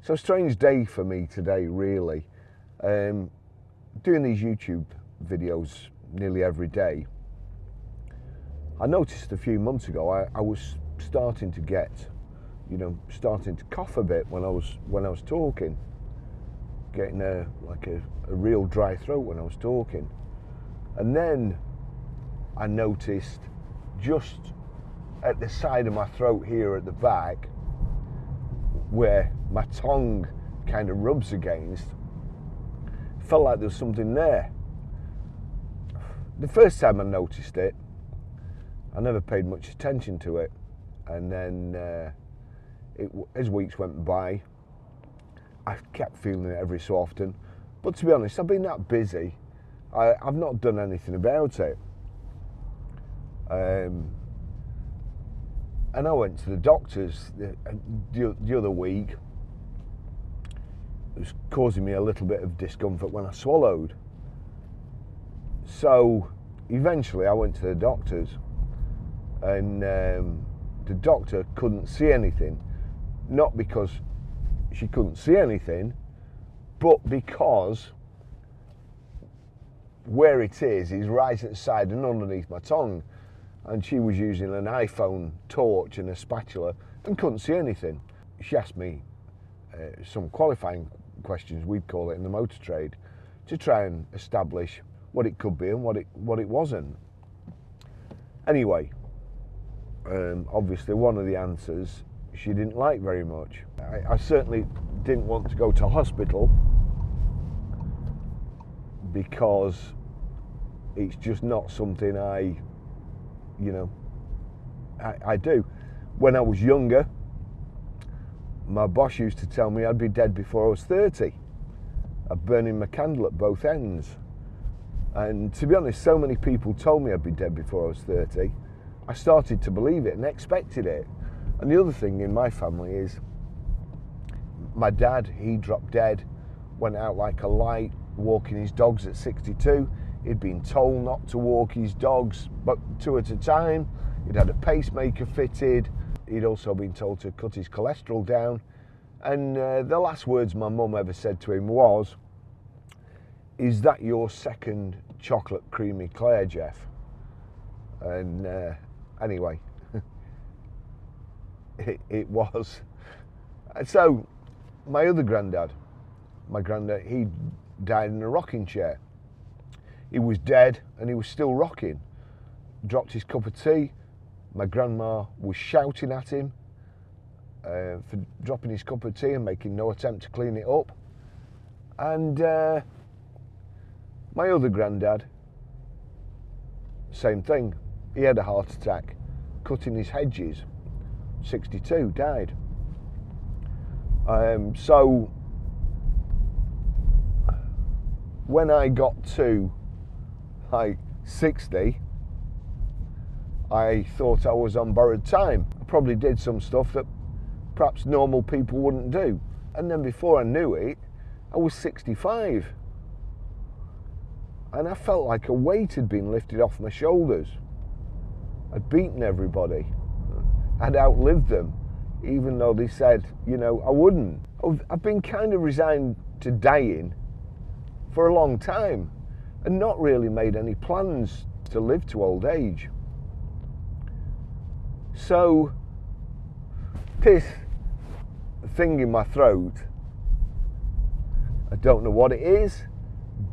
So strange day for me today, really. Doing these YouTube videos nearly every day. I noticed a few months ago I was starting to get, starting to cough a bit when I was talking, getting a real dry throat when I was talking, and then I noticed just at the side of my throat here at the back, where my tongue kind of rubs against, felt like there was something there. The first time I noticed it, I never paid much attention to it, and then as weeks went by, I kept feeling it every so often. But to be honest, I've been that busy, I've not done anything about it. And I went to the doctors the other week. It was causing me a little bit of discomfort when I swallowed. So eventually I went to the doctors, and the doctor couldn't see anything. Not because she couldn't see anything, but because where it is right at the side and underneath my tongue. And she was using an iPhone torch and a spatula and couldn't see anything. She asked me some qualifying questions, we'd call it in the motor trade, to try and establish what it could be and what it wasn't. Anyway, obviously one of the answers she didn't like very much. I certainly didn't want to go to hospital because it's just not something I do. When I was younger, my boss used to tell me I'd be dead before I was 30. I'm burning my candle at both ends. And to be honest, so many people told me I'd be dead before I was 30. I started to believe it and expected it. And the other thing in my family is my dad, he dropped dead, went out like a light, walking his dogs at 62. He'd been told not to walk his dogs but 2 at a time. He'd had a pacemaker fitted. He'd also been told to cut his cholesterol down. And the last words my mum ever said to him was, "Is that your second chocolate creamy Eclair, Jeff?" And anyway, it was. So my other granddad, he died in a rocking chair. He was dead and he was still rocking. Dropped his cup of tea. My grandma was shouting at him for dropping his cup of tea and making no attempt to clean it up. And my other granddad, same thing. He had a heart attack, cutting his hedges. 62, died. So when I got to 60, I thought I was on borrowed time. I probably did some stuff that perhaps normal people wouldn't do. And then before I knew it, I was 65. And I felt like a weight had been lifted off my shoulders. I'd beaten everybody. I'd outlived them, even though they said, I wouldn't. I've been kind of resigned to dying for a long time and not really made any plans to live to old age. So this thing in my throat, I don't know what it is,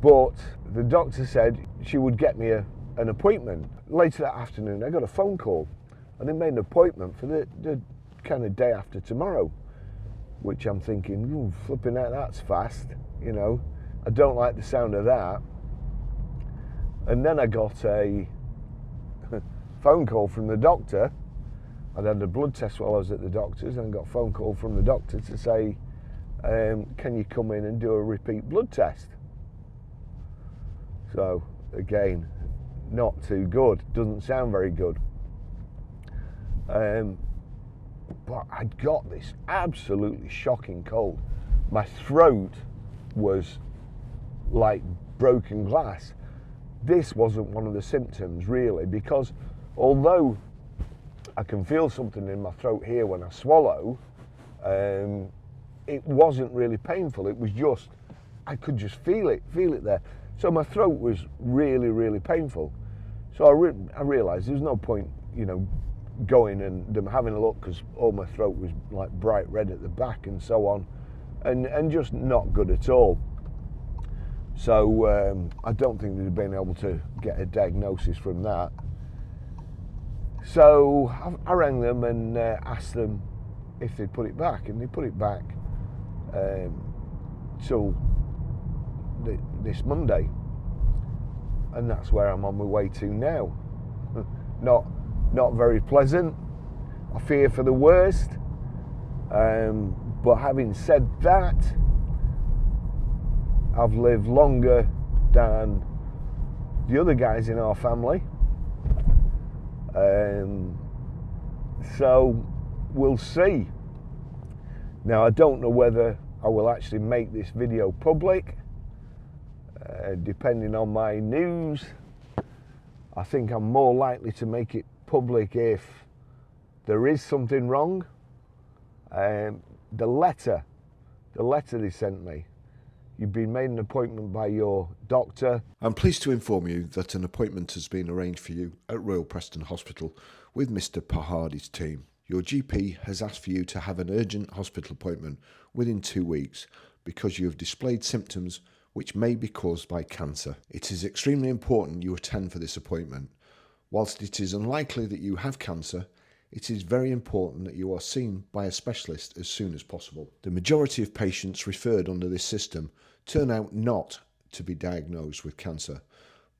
but the doctor said she would get me an appointment. Later that afternoon, I got a phone call and they made an appointment for the kind of day after tomorrow, which I'm thinking, flipping out, that's fast, I don't like the sound of that. And then I got a phone call from the doctor. I'd had a blood test while I was at the doctor's, and I got a phone call from the doctor to say, can you come in and do a repeat blood test? So again, not too good, doesn't sound very good. But I'd got this absolutely shocking cold. My throat was like broken glass. This wasn't one of the symptoms really, because although I can feel something in my throat here when I swallow, it wasn't really painful. It was just, I could just feel it there. So my throat was really, really painful. So I realised there was no point, going and them having a look, because all my throat was like bright red at the back and so on, and just not good at all. So I don't think they'd have been able to get a diagnosis from that. So I rang them and asked them if they'd put it back, and they put it back till this Monday, and that's where I'm on my way to now. Not very pleasant. I fear for the worst, but having said that, I've lived longer than the other guys in our family, so we'll see. Now, I don't know whether I will actually make this video public, depending on my news. I think I'm more likely to make it public if there is something wrong. The letter they sent me, you've been made an appointment by your doctor. I'm pleased to inform you that an appointment has been arranged for you at Royal Preston Hospital with Mr. Pahadi's team. Your GP has asked for you to have an urgent hospital appointment within 2 weeks because you have displayed symptoms which may be caused by cancer. It is extremely important you attend for this appointment. Whilst it is unlikely that you have cancer, it is very important that you are seen by a specialist as soon as possible. The majority of patients referred under this system turn out not to be diagnosed with cancer,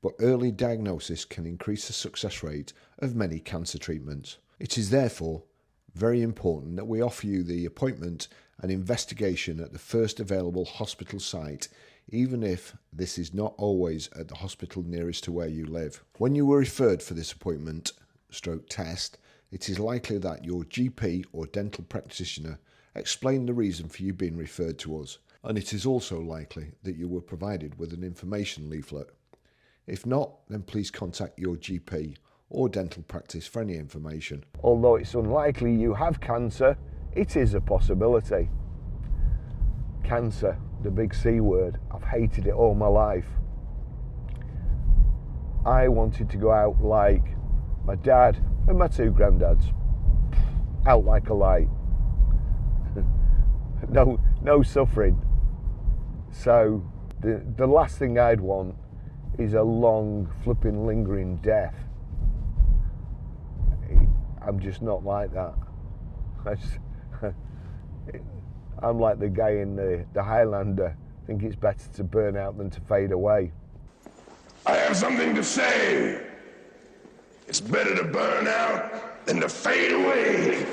but early diagnosis can increase the success rate of many cancer treatments. It is therefore very important that we offer you the appointment and investigation at the first available hospital site, even if this is not always at the hospital nearest to where you live. When you were referred for this appointment / test, it is likely that your GP or dental practitioner explained the reason for you being referred to us, and it is also likely that you were provided with an information leaflet. If not, then please contact your GP or dental practice for any information. Although it's unlikely you have cancer, it is a possibility. Cancer, the big C word, I've hated it all my life. I wanted to go out like my dad and my two granddads, out like a light. no suffering. So the last thing I'd want is a long flipping lingering death. I'm just not like that. I'm like the guy in the Highlander. I think it's better to burn out than to fade away. I have something to say. It's better to burn out than to fade away.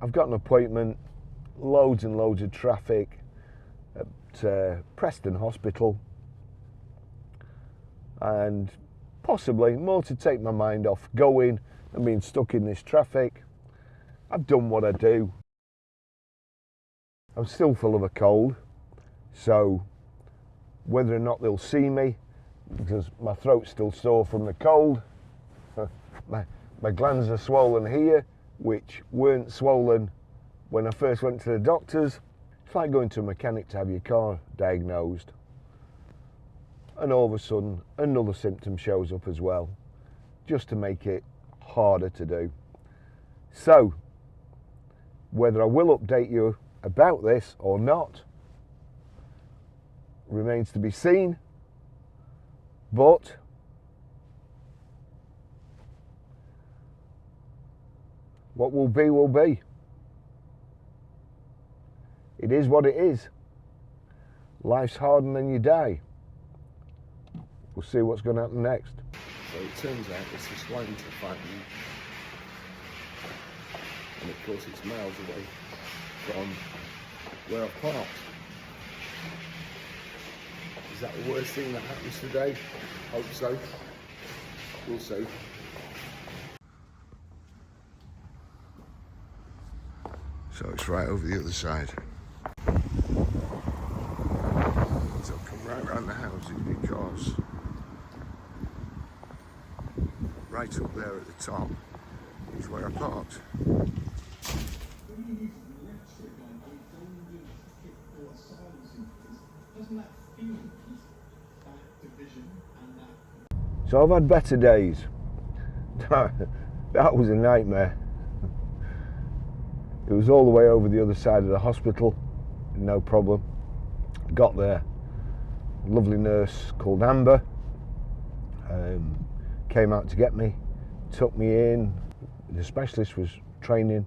I've got an appointment, loads and loads of traffic at Preston Hospital, and possibly more to take my mind off going and being stuck in this traffic. I've done what I do. I'm still full of a cold, so whether or not they'll see me, because my throat's still sore from the cold, my glands are swollen here, which weren't swollen when I first went to the doctors. It's like going to a mechanic to have your car diagnosed, and all of a sudden another symptom shows up as well, just to make it harder to do. So whether I will update you about this or not remains to be seen, but what will be will be. It is what it is. Life's hard and then you die. We'll see what's going to happen next. So it turns out it's a swine to fighting, and of course it's miles away from where I've parked. Is that the worst thing that happens today? Hope so. We'll see. So it's right over the other side. So I'll come right round the houses because right up there at the top is where I parked. So I've had better days. That was a nightmare. It was all the way over the other side of the hospital, no problem. Got there, lovely nurse called Amber came out to get me, took me in. The specialist was training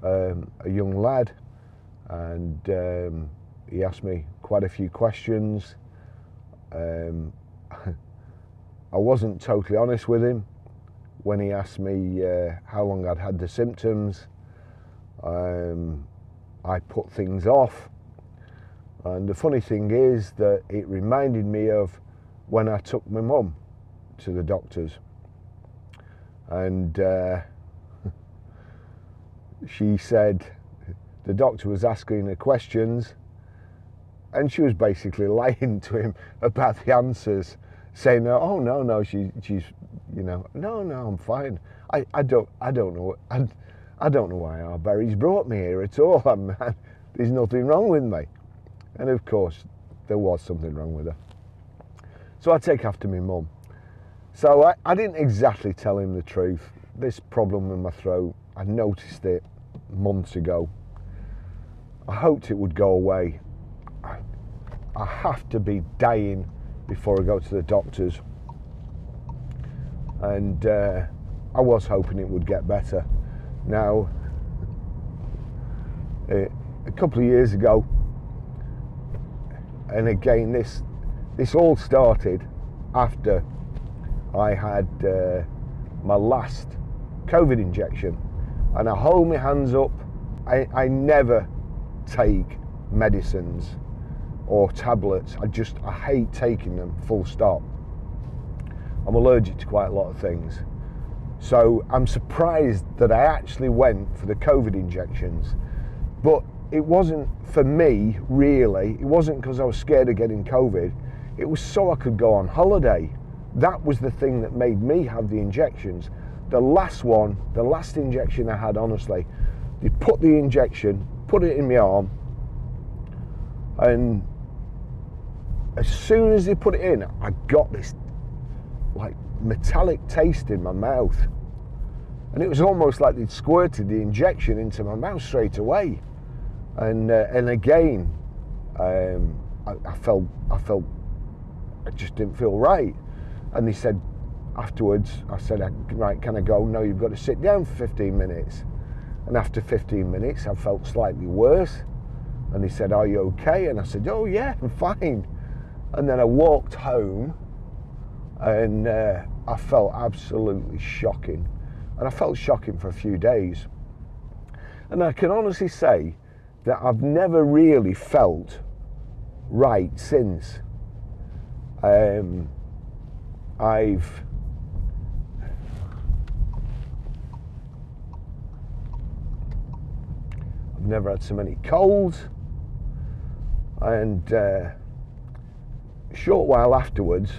a young lad, and he asked me quite a few questions. I wasn't totally honest with him when he asked me how long I'd had the symptoms. I put things off, and the funny thing is that it reminded me of when I took my mum to the doctors, and she said the doctor was asking her questions and she was basically lying to him about the answers, saying, oh no, she's no, I'm fine. I don't know why our Barrie's brought me here at all. There's nothing wrong with me. And of course there was something wrong with her. So I take after my mum. So I didn't exactly tell him the truth. This problem with my throat, I noticed it months ago. I hoped it would go away. I have to be dying before I go to the doctors. And I was hoping it would get better. Now, a couple of years ago, and again this all started after I had my last COVID injection, and I hold my hands up. I never take medicines or tablets. I hate taking them, full stop. I'm allergic to quite a lot of things. So I'm surprised that I actually went for the COVID injections, but it wasn't for me, really. It wasn't because I was scared of getting COVID. It was so I could go on holiday. That was the thing that made me have the injections. The last injection I had, honestly, they put the injection, put it in my arm, and as soon as they put it in, I got this like metallic taste in my mouth, and it was almost like they'd squirted the injection into my mouth straight away. And again, I felt I just didn't feel right. And they said afterwards, I said, right, can I go? No, you've got to sit down for 15 minutes. And after 15 minutes, I felt slightly worse. And they said, are you okay? And I said, oh yeah, I'm fine. And then I walked home, and I felt absolutely shocking. And I felt shocking for a few days. And I can honestly say that I've never really felt right since. I've never had so many colds, and a short while afterwards,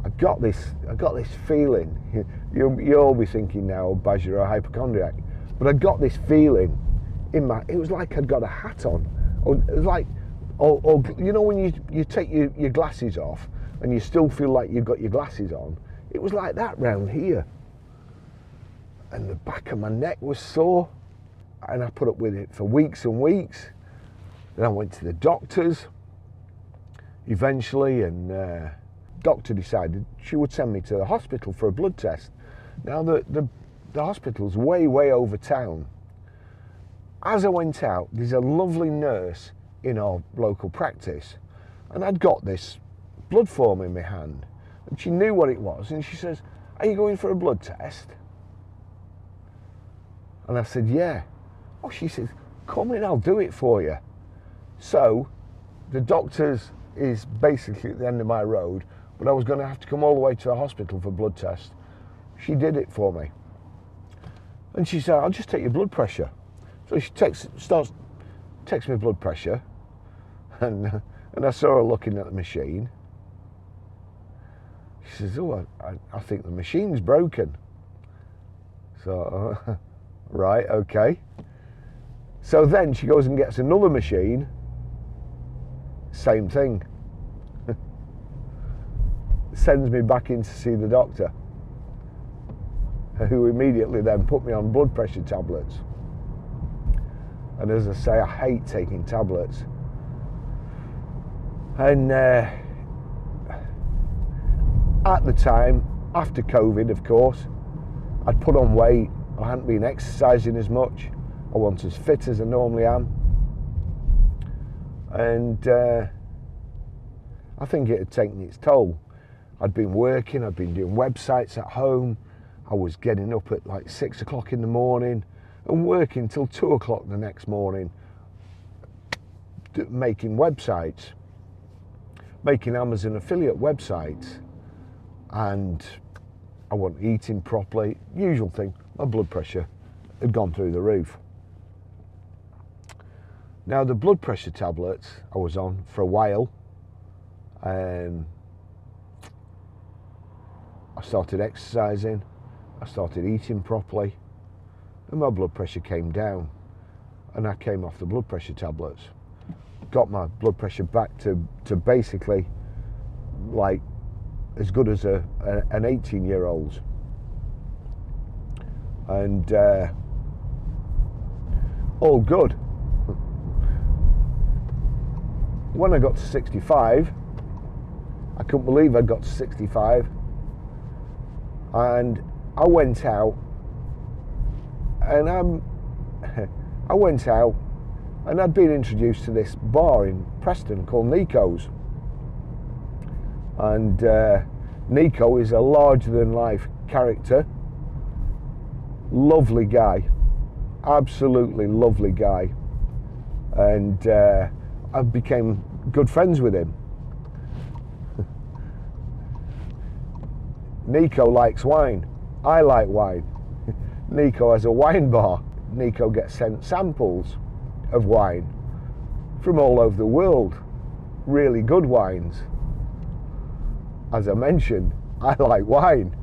I got this feeling. You'll all be thinking now, Baz, you're a hypochondriac, but I got this feeling in my. It was like I'd got a hat on, or it was like, or you know when you take your glasses off and you still feel like you've got your glasses on. It was like that round here, and the back of my neck was sore, and I put up with it for weeks and weeks. Then I went to the doctors eventually, and doctor decided she would send me to the hospital for a blood test. Now the hospital's way over town. As I went out, there's a lovely nurse in our local practice, and I'd got this blood form in my hand, and she knew what it was, and she says, are you going for a blood test? And I said, yeah. Oh, she says, come in, I'll do it for you. So the doctor's is basically at the end of my road, but I was going to have to come all the way to the hospital for a blood test. She did it for me, and she said, I'll just take your blood pressure. So she takes my blood pressure, and I saw her looking at the machine. She says, oh, I think the machine's broken. So, right, okay. So then she goes and gets another machine, same thing. Sends me back in to see the doctor, who immediately then put me on blood pressure tablets. And as I say, I hate taking tablets. And at the time, after COVID, of course, I'd put on weight. I hadn't been exercising as much. I wasn't as fit as I normally am. And I think it had taken its toll. I'd been working, I'd been doing websites at home. I was getting up at like 6 o'clock in the morning and working till 2 o'clock the next morning, making websites, making Amazon affiliate websites. And I wasn't eating properly, usual thing. My blood pressure had gone through the roof. Now the blood pressure tablets I was on for a while, I started exercising, I started eating properly, and my blood pressure came down, and I came off the blood pressure tablets. Got my blood pressure back to basically like as good as an 18-year-old's. And all good. When I got to 65, I couldn't believe I got to 65, and I went out, and I'd been introduced to this bar in Preston called Nico's, and Nico is a larger-than-life character, lovely guy, absolutely lovely guy, and I became good friends with him. Nico likes wine. I like wine. Nico has a wine bar. Nico gets sent samples of wine from all over the world. Really good wines. As I mentioned, I like wine.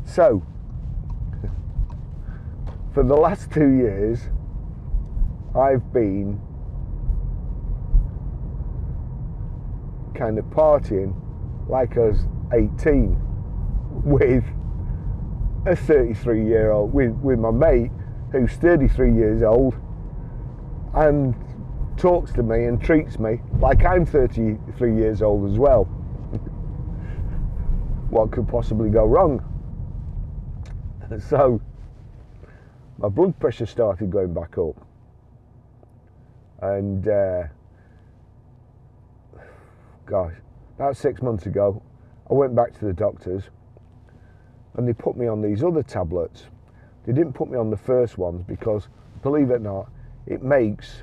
So, for the last 2 years, I've been kind of partying like I was 18 with a 33-year-old, with my mate who's 33 years old and talks to me and treats me like I'm 33 years old as well. What could possibly go wrong? So my blood pressure started going back up, and gosh, about 6 months ago I went back to the doctors and they put me on these other tablets. They didn't put me on the first ones because, believe it or not, it makes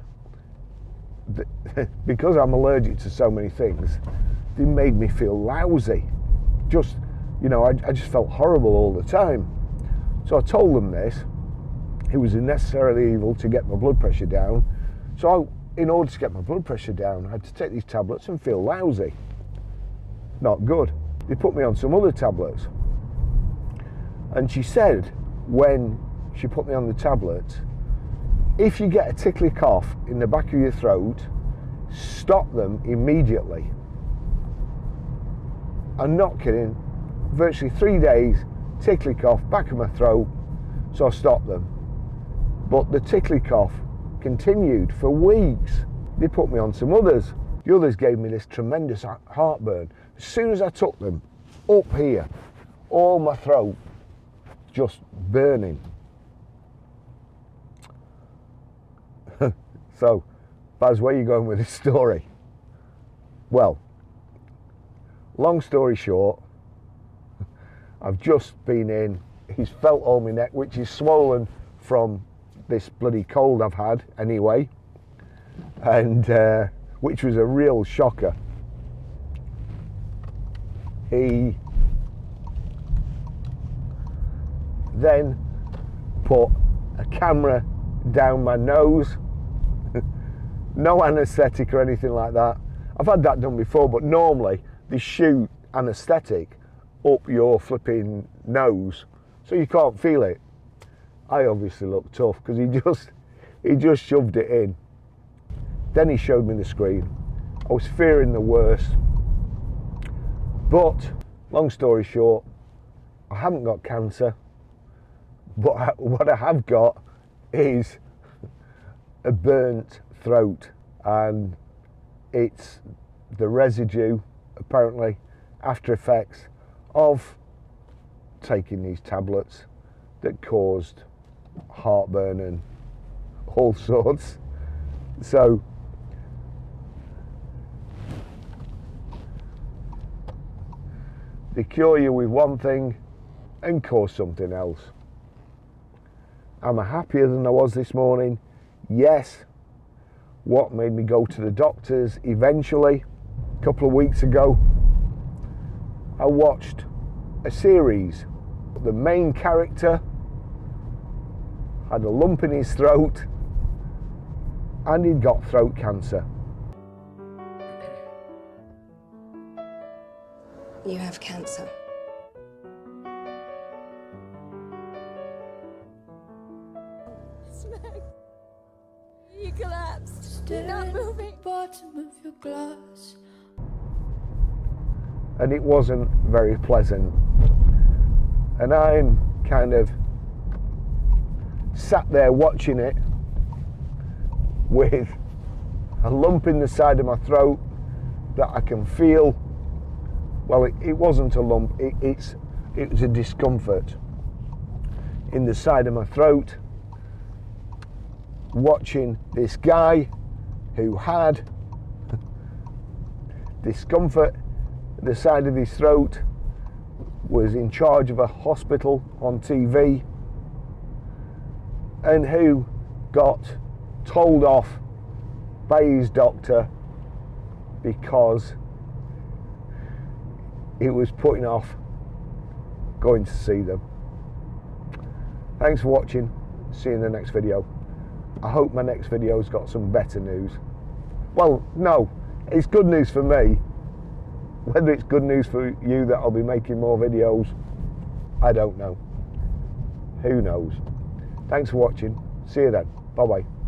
because I'm allergic to so many things, they made me feel lousy. Just, you know, I just felt horrible all the time. So I told them this. It was necessarily evil to get my blood pressure down. So in order to get my blood pressure down, I had to take these tablets and feel lousy. Not good. They put me on some other tablets. And she said, when she put me on the tablets, if you get a tickly cough in the back of your throat, stop them immediately. I'm not kidding. Virtually 3 days, tickly cough, back of my throat, so I stopped them. But the tickly cough continued for weeks. They put me on some others. The others gave me this tremendous heartburn. As soon as I took them, up here, all my throat, just burning. So, Baz, where are you going with this story? Well, long story short, I've just been in, he's felt all my neck, which is swollen from this bloody cold I've had anyway, and which was a real shocker. He then put a camera down my nose, no anaesthetic or anything like that. I've had that done before, but normally they shoot anaesthetic up your flipping nose so you can't feel it. I obviously looked tough because he just shoved it in. Then he showed me the screen. I was fearing the worst. But, long story short, I haven't got cancer. But what I have got is a burnt throat, and it's the residue, apparently, after effects of taking these tablets that caused heartburn and all sorts. So they cure you with one thing and cause something else. Am I happier than I was this morning? Yes. What made me go to the doctors eventually, a couple of weeks ago? I watched a series. The main character had a lump in his throat and he'd got throat cancer. You have cancer. You collapsed. You're not moving. Bottom of your glass. And it wasn't very pleasant. And I'm kind of sat there watching it with a lump in the side of my throat that I can feel. Well, it wasn't a lump, it was a discomfort in the side of my throat, watching this guy who had discomfort at the side of his throat, was in charge of a hospital on TV, and who got told off by his doctor because he was putting off going to see them. Thanks for watching. See you in the next video. I hope my next video's got some better news. Well, no, it's good news for me. Whether it's good news for you that I'll be making more videos, I don't know. Who knows? Thanks for watching. See you then. Bye bye.